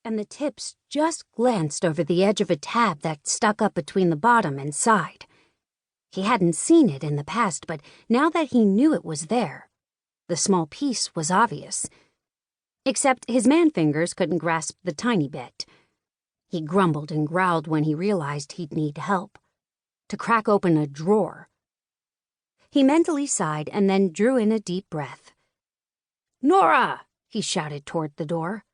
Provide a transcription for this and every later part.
and the tips just glanced over the edge of a tab that stuck up between the bottom and side. He hadn't seen it in the past, but now that he knew it was there, the small piece was obvious. Except his man-fingers couldn't grasp the tiny bit. He grumbled and growled when he realized he'd need help. To crack open a drawer. He mentally sighed and then drew in a deep breath. "Nora!" he shouted toward the door.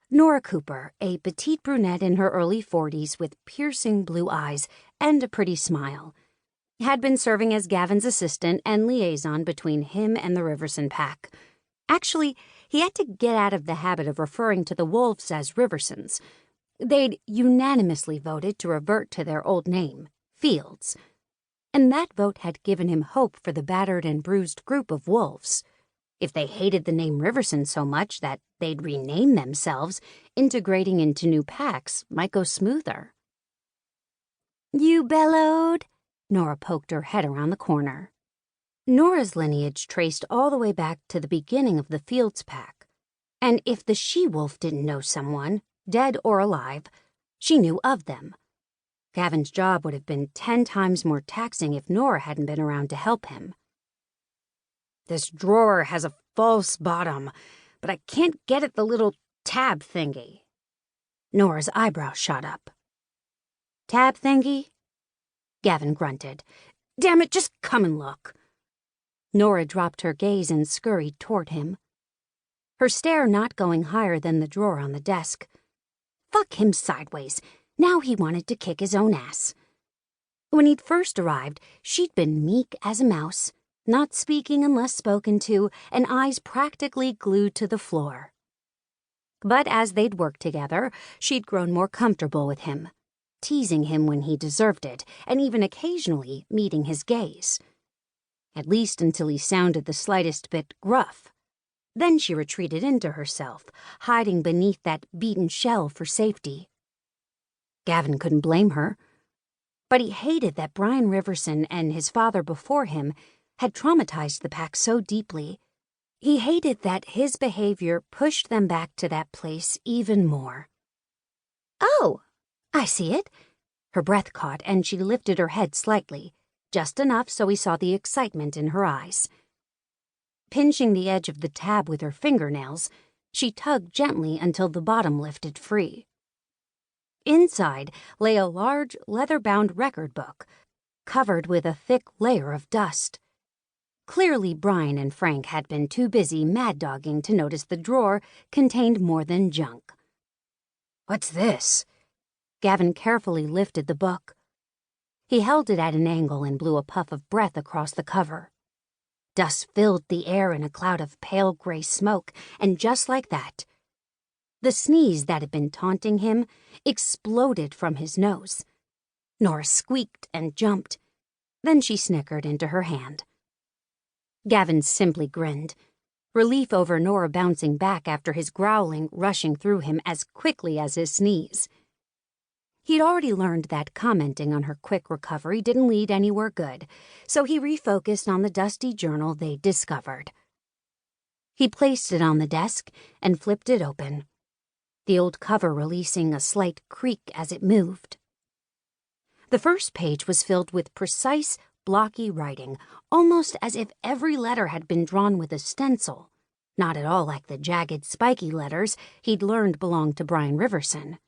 Nora Cooper, a petite brunette in her early 40s with piercing blue eyes and a pretty smile, had been serving as Gavin's assistant and liaison between him and the Riverson pack. Actually, he had to get out of the habit of referring to the wolves as Riversons. They'd unanimously voted to revert to their old name, Fields, and that vote had given him hope for the battered and bruised group of wolves. If they hated the name Riverson so much that they'd rename themselves, integrating into new packs might go smoother. "You bellowed?" Nora poked her head around the corner. Nora's lineage traced all the way back to the beginning of the Fields pack, and if the she-wolf didn't know someone, dead or alive, she knew of them. Gavin's job would have been 10 times more taxing if Nora hadn't been around to help him. "This drawer has a false bottom, but I can't get at the little tab thingy." Nora's eyebrow shot up. "Tab thingy?" Gavin grunted. "Damn it, just come and look." Nora dropped her gaze and scurried toward him, her stare not going higher than the drawer on the desk. Fuck him sideways. Now he wanted to kick his own ass. When he'd first arrived, she'd been meek as a mouse, not speaking unless spoken to, and eyes practically glued to the floor. But as they'd worked together, she'd grown more comfortable with him, teasing him when he deserved it, and even occasionally meeting his gaze. At least until he sounded the slightest bit gruff. Then she retreated into herself, hiding beneath that beaten shell for safety. Gavin couldn't blame her. But he hated that Brian Riverson and his father before him had traumatized the pack so deeply. He hated that his behavior pushed them back to that place even more. "Oh, I see it." Her breath caught and she lifted her head slightly, just enough so he saw the excitement in her eyes. Pinching the edge of the tab with her fingernails, she tugged gently until the bottom lifted free. Inside lay a large, leather-bound record book, covered with a thick layer of dust. Clearly Brian and Frank had been too busy mad-dogging to notice the drawer contained more than junk. "What's this?" Gavin carefully lifted the book. He held it at an angle and blew a puff of breath across the cover. Dust filled the air in a cloud of pale gray smoke, and just like that, the sneeze that had been taunting him exploded from his nose. Nora squeaked and jumped. Then she snickered into her hand. Gavin simply grinned, relief over Nora bouncing back after his growling rushing through him as quickly as his sneeze. He'd already learned that commenting on her quick recovery didn't lead anywhere good, so he refocused on the dusty journal they'd discovered. He placed it on the desk and flipped it open, the old cover releasing a slight creak as it moved. The first page was filled with precise, blocky writing, almost as if every letter had been drawn with a stencil, not at all like the jagged, spiky letters he'd learned belonged to Brian Riverson.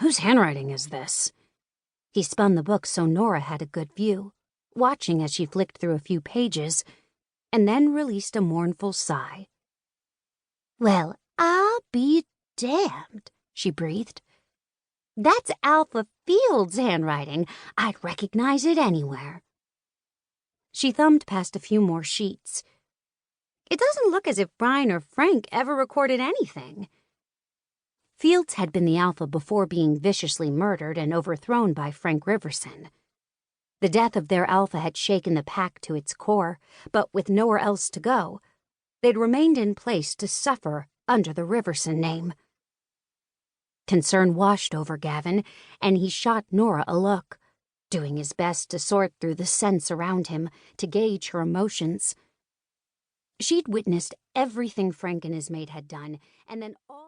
"Whose handwriting is this?" He spun the book so Nora had a good view, watching as she flicked through a few pages, and then released a mournful sigh. "Well, I'll be damned," she breathed. "That's Alpha Field's handwriting. I'd recognize it anywhere." She thumbed past a few more sheets. "It doesn't look as if Brian or Frank ever recorded anything." Fields had been the Alpha before being viciously murdered and overthrown by Frank Riverson. The death of their Alpha had shaken the pack to its core, but with nowhere else to go, they'd remained in place to suffer under the Riverson name. Concern washed over Gavin, and he shot Nora a look, doing his best to sort through the sense around him, to gauge her emotions. She'd witnessed everything Frank and his mate had done, and then all...